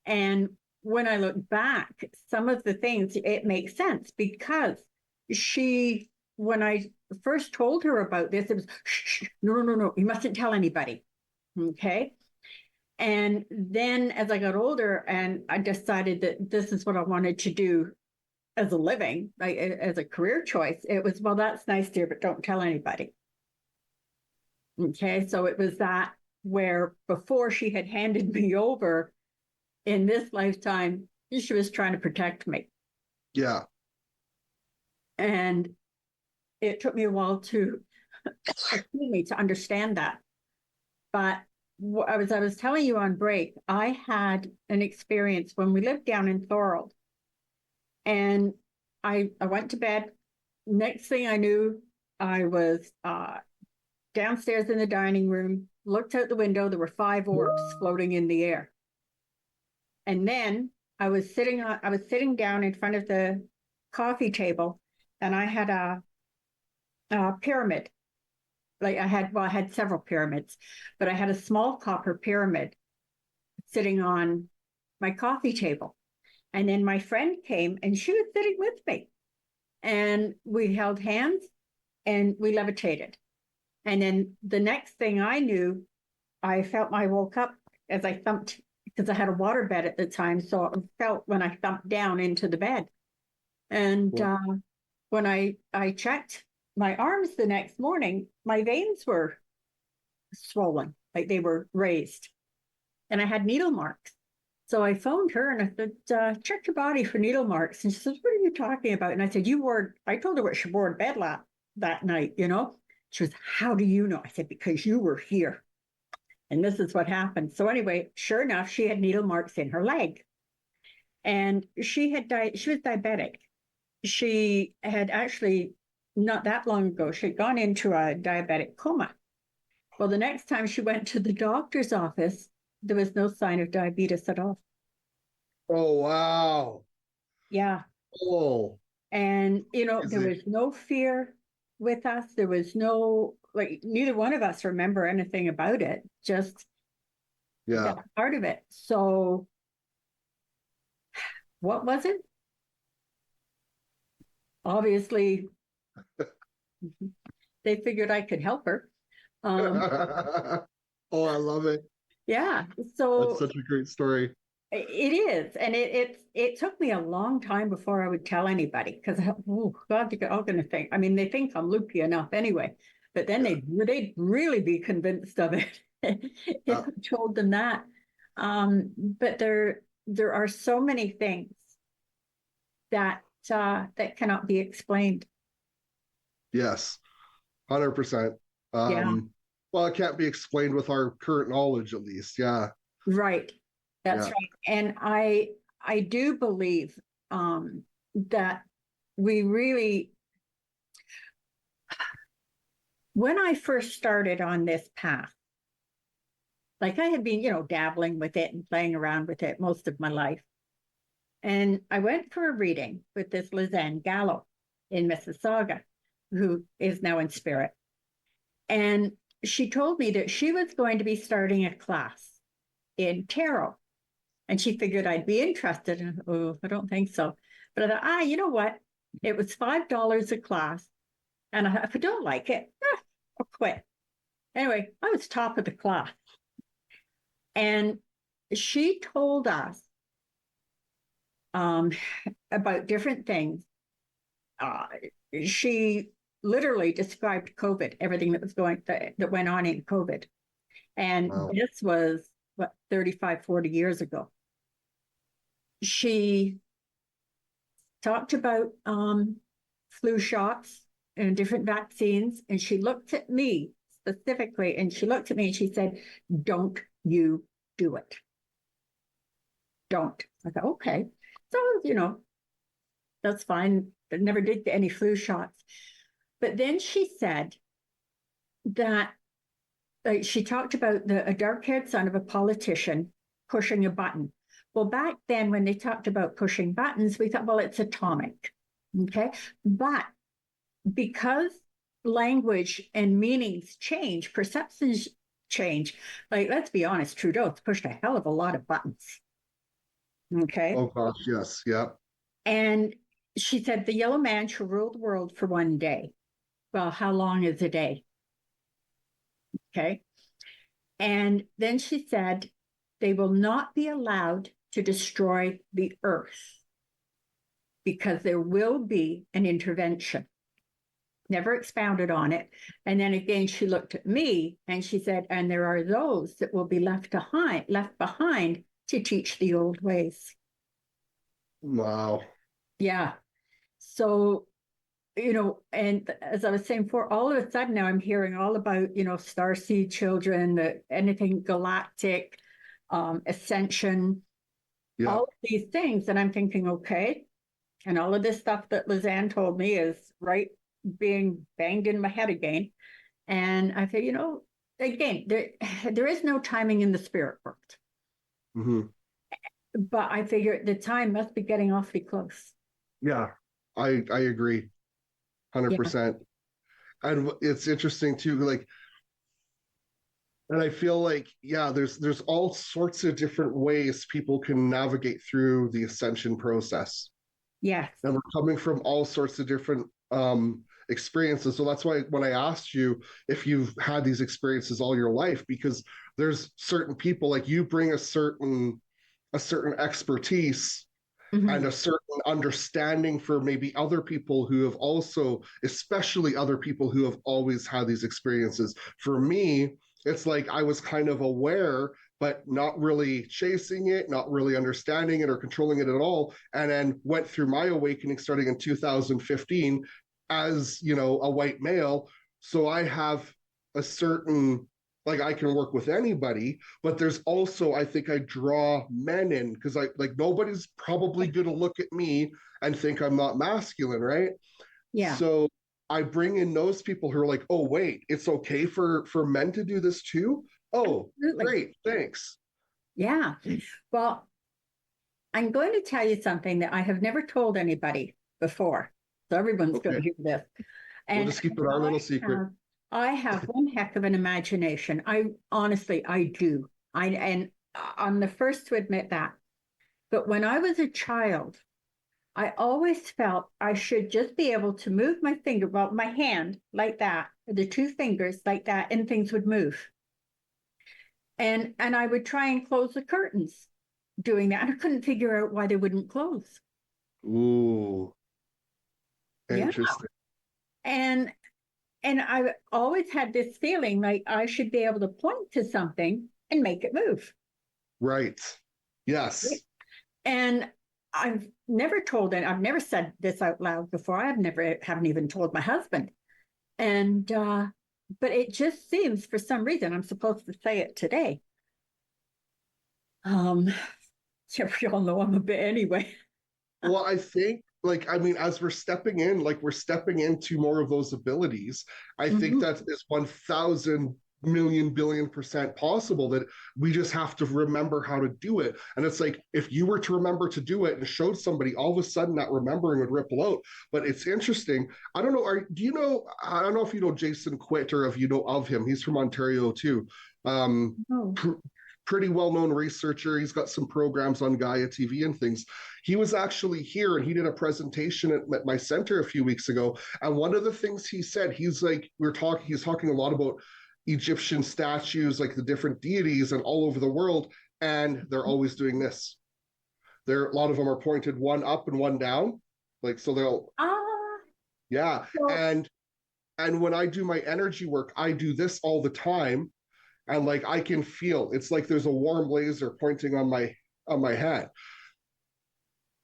And when I look back, some of the things, it makes sense because when I first told her about this, it was, shh, no, you mustn't tell anybody. Okay. And then as I got older and I decided that this is what I wanted to do as a living, like as a career choice, it was, well, that's nice, dear, but don't tell anybody. Okay. So it was that where before she had handed me over in this lifetime, she was trying to protect me. Yeah. And it took me a while to understand that. But I was telling you on break, I had an experience when we lived down in Thorold. And I went to bed. Next thing I knew, I was downstairs in the dining room, looked out the window, there were 5 orbs floating in the air. And then I was sitting down in front of the coffee table, and I had a pyramid. Like I had several pyramids, but I had a small copper pyramid sitting on my coffee table. And then my friend came and she was sitting with me. And we held hands and we levitated. And then the next thing I knew, I woke up as I thumped, because I had a water bed at the time. So I felt when I thumped down into the bed. And when I checked my arms the next morning, my veins were swollen, like they were raised. And I had needle marks. So I phoned her and I said, check your body for needle marks. And she says, what are you talking about? And I said, I told her what she wore in bed that night, you know? She was, how do you know? I said, because you were here. And this is what happened. So anyway, sure enough, she had needle marks in her leg. And she was diabetic. She had actually, not that long ago, she had gone into a diabetic coma. Well, the next time she went to the doctor's office, there was no sign of diabetes at all. Oh, wow. Yeah. Oh. And, there was no fear with us. There was no, neither one of us remember anything about it, just that part of it. So what was it? Obviously, they figured I could help her. Oh, I love it. Yeah. So that's such a great story. It is. And it took me a long time before I would tell anybody, because, oh God, they're all going to think, they think I'm loopy enough anyway, but then they'd really be convinced of it if I told them that. But there are so many things that cannot be explained. Yes, 100%. Well, it can't be explained with our current knowledge, at least. Yeah. Right. That's right. And I do believe that we really, when I first started on this path, I had been, dabbling with it and playing around with it most of my life. And I went for a reading with this Lynn Gallo in Mississauga, who is now in spirit. And she told me that she was going to be starting a class in tarot. And she figured I'd be interested. And, I don't think so. But I thought, you know what? It was $5 a class. And if I don't like it, I'll quit. Anyway, I was top of the class. And she told us about different things. She literally described COVID, everything that went on in COVID. And this was, 35, 40 years ago. She talked about flu shots and different vaccines. And she looked at me specifically, and she looked at me and she said, don't you do it. Don't. I thought, okay. So, that's fine. I never did any flu shots. But then she said that she talked about a dark-haired son of a politician pushing a button. Well, back then when they talked about pushing buttons, we thought, well, it's atomic. Okay. But because language and meanings change, perceptions change. Let's be honest, Trudeau's pushed a hell of a lot of buttons. Okay. Oh gosh, yes, yeah. And she said, the yellow man shall rule the world for one day. Well, how long is a day? Okay. And then she said, they will not be allowed to destroy the earth because there will be an intervention. Never expounded on it. And then again, she looked at me and she said, and there are those that will be left behind to teach the old ways. Wow. Yeah. So, and as I was saying before, all of a sudden now I'm hearing all about, starseed children, anything galactic, ascension, all of these things. And I'm thinking, okay. And all of this stuff that Lizanne told me is being banged in my head again. And I say, again, there is no timing in the spirit world. Mm-hmm. But I figure the time must be getting awfully close. Yeah, I agree 100%. Yeah. And it's interesting too, and I feel there's all sorts of different ways people can navigate through the ascension process. Yes. And we're coming from all sorts of different experiences. So that's why when I asked you if you've had these experiences all your life, because there's certain people, like you bring a certain expertise and a certain understanding for maybe other people who have also, especially other people who have always had these experiences. For me, it's like I was kind of aware, but not really chasing it, not really understanding it or controlling it at all. And then went through my awakening starting in 2015 as, you know, a white male. So I have a certain, like, I can work with anybody, but there's also, I think I draw men in because I like nobody's probably going to look at me and think I'm not masculine, right? Yeah. So I bring in those people who are like, oh, wait, it's okay for men to do this too? Oh, Absolutely. great, thanks. Yeah. Well, I'm going to tell you something that I have never told anybody before. So everyone's going to hear this. And we'll just keep it our little secret. I have one heck of an imagination. I honestly, I do. I'm the first to admit that. But when I was a child, I always felt I should just be able to move my finger, well, my hand like that, the two fingers like that, and things would move. And I would try and close the curtains doing that. And I couldn't figure out why they wouldn't close. Ooh. Interesting. Yeah. And I always had this feeling like I should be able to point to something and make it move. Right. Yes. And I've never said this out loud before. Haven't even told my husband. And, but it just seems for some reason I'm supposed to say it today. We all know I'm a bit anyway. Well, I think, like, I mean, as we're stepping into more of those abilities, I think that is 1,000 million billion % possible, that we just have to remember how to do it. And it's like, if you were to remember to do it and showed somebody, all of a sudden that remembering would ripple out. But it's interesting. I don't know. I don't know if you know Jason Quitt or if you know of him. He's from Ontario too. Pretty well-known researcher. He's got some programs on Gaia TV and things. He was actually here and he did a presentation at my center a few weeks ago. And one of the things he said, he's talking a lot about Egyptian statues, like the different deities and all over the world. And they're always doing this. A lot of them are pointed one up and one down. Like, so they'll, yeah. And when I do my energy work, I do this all the time. And like, I can feel, it's like there's a warm laser pointing on my head.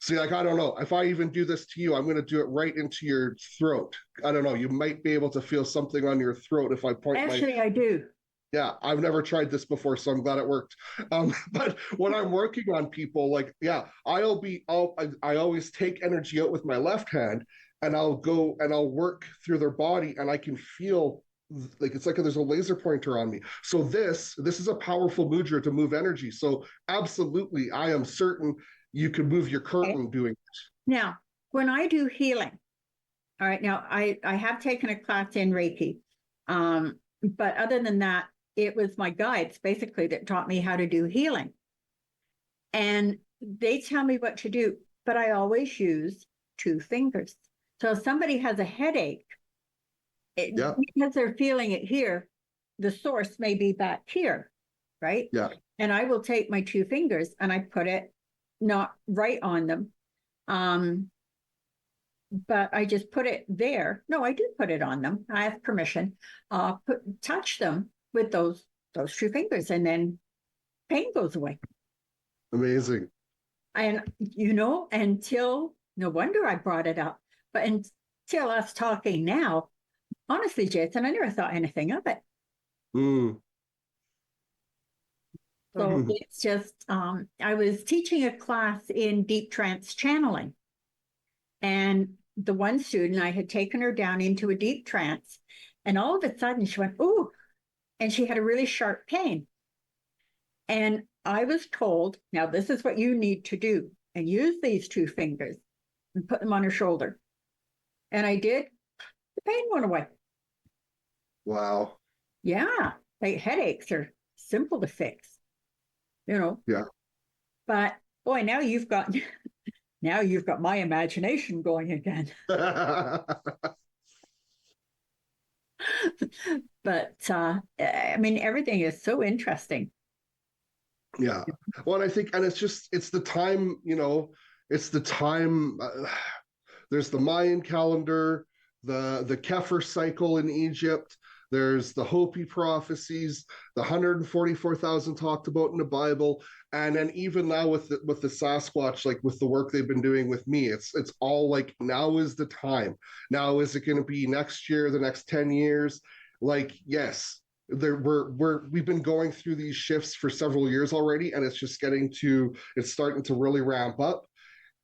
See, like, I don't know, if I even do this to you, I'm going to do it right into your throat. I don't know, you might be able to feel something on your throat if I point Actually, I do. Yeah, I've never tried this before, so I'm glad it worked. But when I'm working on people, like, yeah, I always take energy out with my left hand and I'll go and I'll work through their body and I can feel like it's like there's a laser pointer on me. So this is a powerful mudra to move energy. So absolutely, I am certain you could move your curtain doing it. Now, when I do healing, all right, now I have taken a class in Reiki, but other than that, it was my guides basically that taught me how to do healing. And they tell me what to do, but I always use two fingers. So if somebody has a headache, because they're feeling it here, the source may be back here, right? Yeah. And I will take my two fingers and I put it not right on them, but I just put it there. No, I do put it on them. I have permission. Touch them with those two fingers, and then pain goes away. Amazing. And until no wonder I brought it up, but until us talking now. Honestly, Jason, I never thought anything of it. So it's just, I was teaching a class in deep trance channeling. And the one student, I had taken her down into a deep trance. And all of a sudden she went, ooh, and she had a really sharp pain. And I was told, now this is what you need to do. And use these two fingers and put them on her shoulder. And I did. The pain went away. Wow. Yeah. Like headaches are simple to fix, Yeah. But boy, now you've got my imagination going again. But I mean, everything is so interesting. Yeah. Well, and I think, and it's the time, it's the time. There's the Mayan calendar, the Kepher cycle in Egypt. There's the Hopi prophecies, the 144,000 talked about in the Bible, and then even now with the Sasquatch, like with the work they've been doing with me, it's all like now is the time. Now is it going to be next year, the next 10 years? Like yes, we've been going through these shifts for several years already, and it's starting to really ramp up,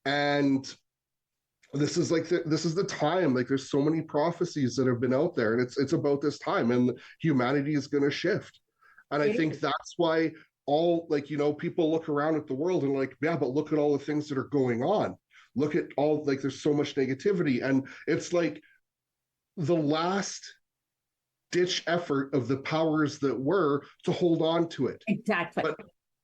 and this is the time. Like there's so many prophecies that have been out there, and it's about this time, and humanity is going to shift. And I think that's why all people look around at the world and like, yeah, but look at all the things that are going on. Look at all, like, there's so much negativity, and it's like the last ditch effort of the powers that were to hold on to it. Exactly.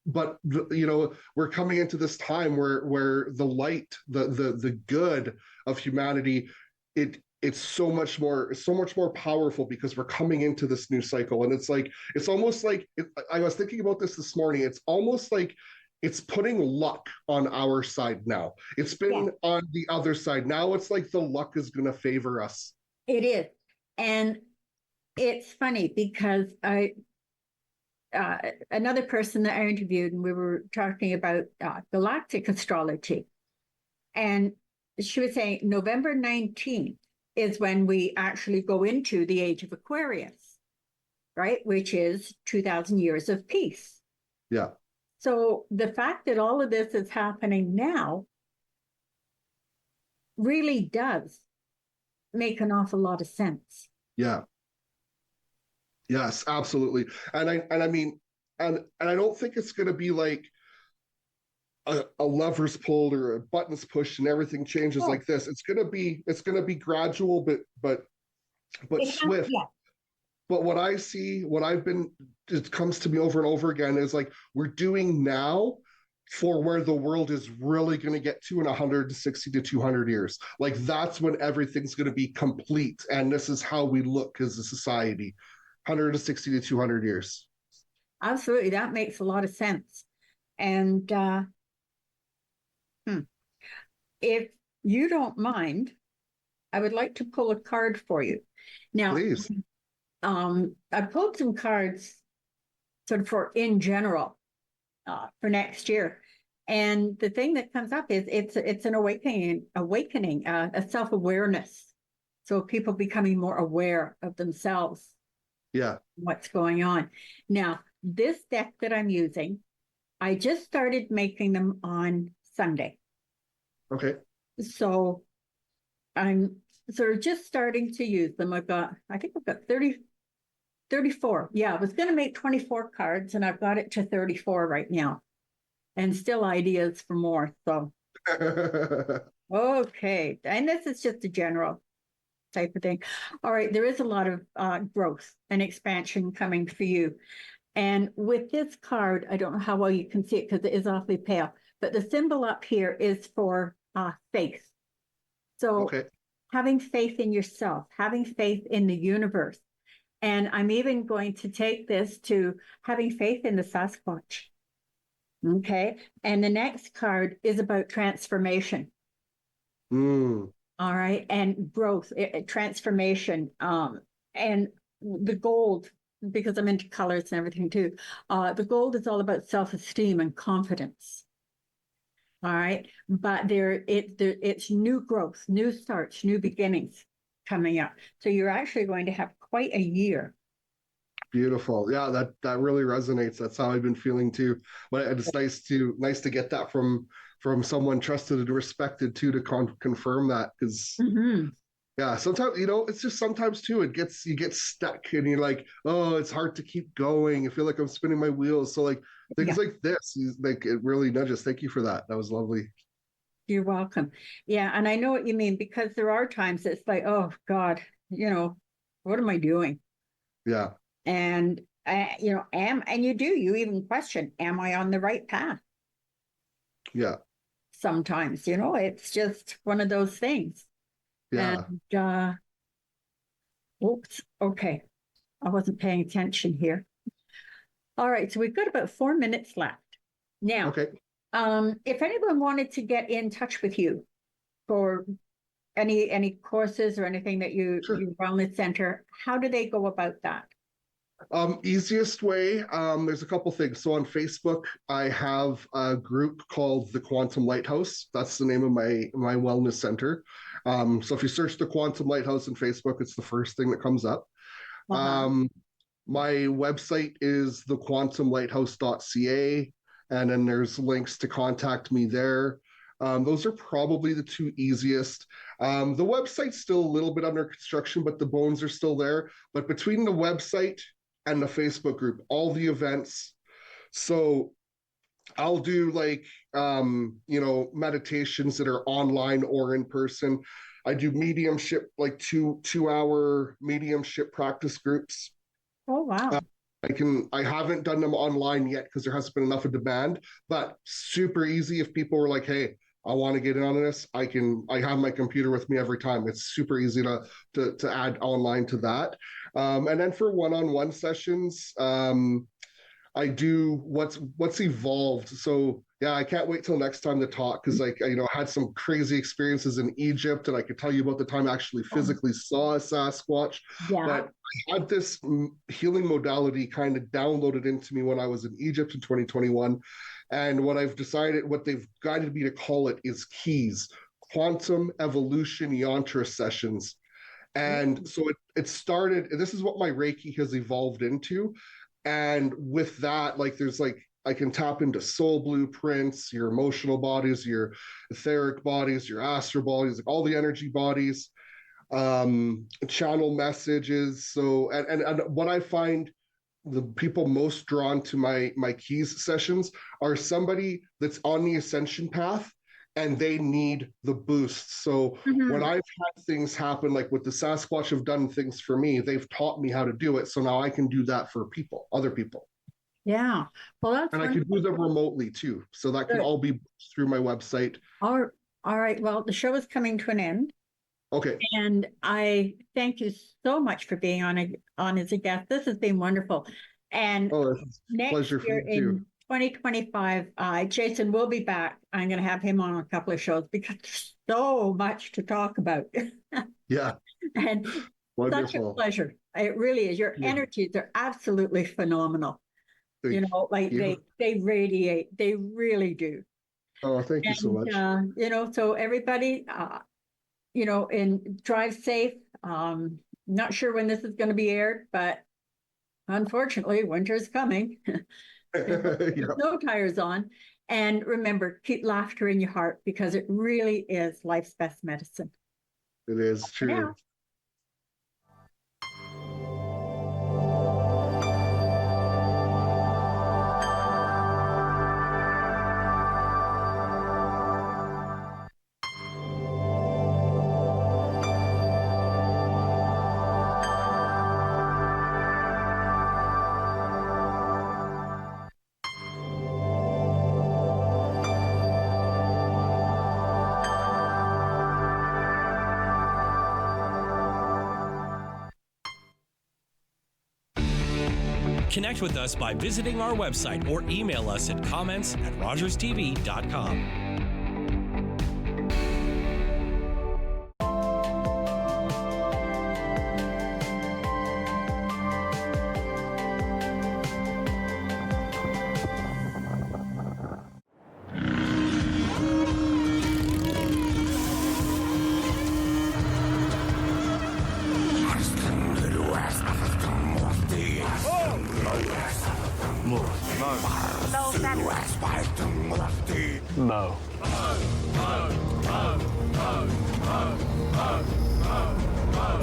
But we're coming into this time where the light, the good of humanity, it's so much more powerful because we're coming into this new cycle. And it's almost like I was thinking about this morning. It's almost like it's putting luck on our side now. It's been on the other side. Now it's like the luck is going to favor us. It is. And it's funny because another person that I interviewed, and we were talking about galactic astrology. And she was saying November 19th is when we actually go into the age of Aquarius, right? Which is 2,000 years of peace. Yeah. So the fact that all of this is happening now really does make an awful lot of sense. Yeah. Yes, absolutely. And I mean, and I don't think it's going to be like a lever's pulled or a buttons pushed and everything changes like this. It's going to be gradual, but swift. Yeah. But what I see, it comes to me over and over again is like, we're doing now for where the world is really going to get to in 160 to 200 years. Like that's when everything's going to be complete. And this is how we look as a society. 160 to 200 years. Absolutely. That makes a lot of sense. And if you don't mind, I would like to pull a card for you. Now, please. I pulled some cards sort of for in general for next year. And the thing that comes up is it's an awakening, a self-awareness. So people becoming more aware of themselves. Yeah. What's going on. Now, this deck that I'm using, I just started making them on Sunday. Okay. So I'm sort of just starting to use them. I think I've got 34. Yeah, I was going to make 24 cards and I've got it to 34 right now. And still ideas for more. So, okay. And this is just a general type of thing. All right, there is a lot of growth and expansion coming for you. And with this card, I don't know how well you can see it because it is awfully pale, but the symbol up here is for faith. So having faith in yourself, having faith in the universe. And I'm even going to take this to having faith in the Sasquatch. Okay. And the next card is about transformation. All right. And growth, transformation, and the gold, because I'm into colors and everything too. The gold is all about self-esteem and confidence. All right. But it's new growth, new starts, new beginnings coming up. So you're actually going to have quite a year. Beautiful. Yeah, that really resonates. That's how I've been feeling too. But it's nice to get that from someone trusted and respected too, to confirm that, because yeah, sometimes it's just sometimes too you get stuck and you're like, oh, it's hard to keep going. I feel like I'm spinning my wheels. So like things like this, like it really nudges. Thank you for that. That was lovely. You're welcome. Yeah, and I know what you mean, because there are times it's like, oh God, what am I doing? Yeah. And you even question, am I on the right path? Yeah. Sometimes, it's just one of those things. Yeah. And Oops, okay. I wasn't paying attention here. All right, so we've got about 4 minutes left. Now, Okay. if anyone wanted to get in touch with you for any courses or anything that you Wellness Center, how do they go about that? Easiest way, there's a couple things. So on Facebook, I have a group called the Quantum Lighthouse. That's the name of my wellness center. So if you search the Quantum Lighthouse on Facebook, it's the first thing that comes up. My website is thequantumlighthouse.ca, and then there's links to contact me there. Those are probably the two easiest. The website's still a little bit under construction, but the bones are still there. But between the website and the Facebook group, all the events. So I'll do meditations that are online or in person. I do mediumship, like two-hour mediumship practice groups. Oh, wow. I haven't done them online yet because there hasn't been enough of demand, but super easy. If people were like, hey, I want to get in on this, I have my computer with me every time. It's super easy to add online to that. And then for one-on-one sessions, I do what's evolved. So yeah, I can't wait till next time to talk, because I had some crazy experiences in Egypt, and I could tell you about the time I actually physically saw a Sasquatch. Yeah. But I had this healing modality kind of downloaded into me when I was in Egypt in 2021. And what they've guided me to call it is keys, quantum evolution yantra sessions. And so it started, this is what my Reiki has evolved into. And with that, I can tap into soul blueprints, your emotional bodies, your etheric bodies, your astral bodies, all the energy bodies, channel messages. So, and what I find the people most drawn to my keys sessions are somebody that's on the ascension path and they need the boost. So when I've had things happen, like with the Sasquatch have done things for me, they've taught me how to do it. So now I can do that for other people. Yeah. Well, that's and wonderful. I can do them remotely too. So that can all be through my website. All right. Well, the show is coming to an end. Okay. And I thank you so much for being on as a guest. This has been wonderful. And next year in 2025, Jason will be back. I'm going to have him on a couple of shows because there's so much to talk about. Yeah. And wonderful. Such a pleasure. It really is. Your energies are absolutely phenomenal. They radiate. They really do. Oh, thank you so much. So everybody, and drive safe. Not sure when this is going to be aired, but unfortunately, winter's coming. No tires on. And remember, keep laughter in your heart because it really is life's best medicine. It is true. Yeah. Connect with us by visiting our website or email us at comments@rogerstv.com. Mo.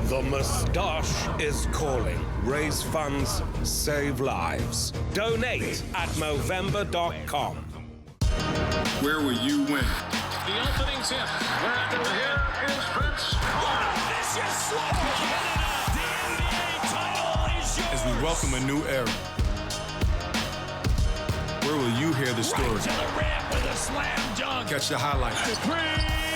The Moustache is calling. Raise funds, save lives. Donate at Movember.com. Where will you win? The opening tip. And here is Prince. Vicious swallow. The NBA title is yours. As we welcome a new era. Where will you hear the story? Right to the rim with a slam dunk. Catch the highlights. Supreme.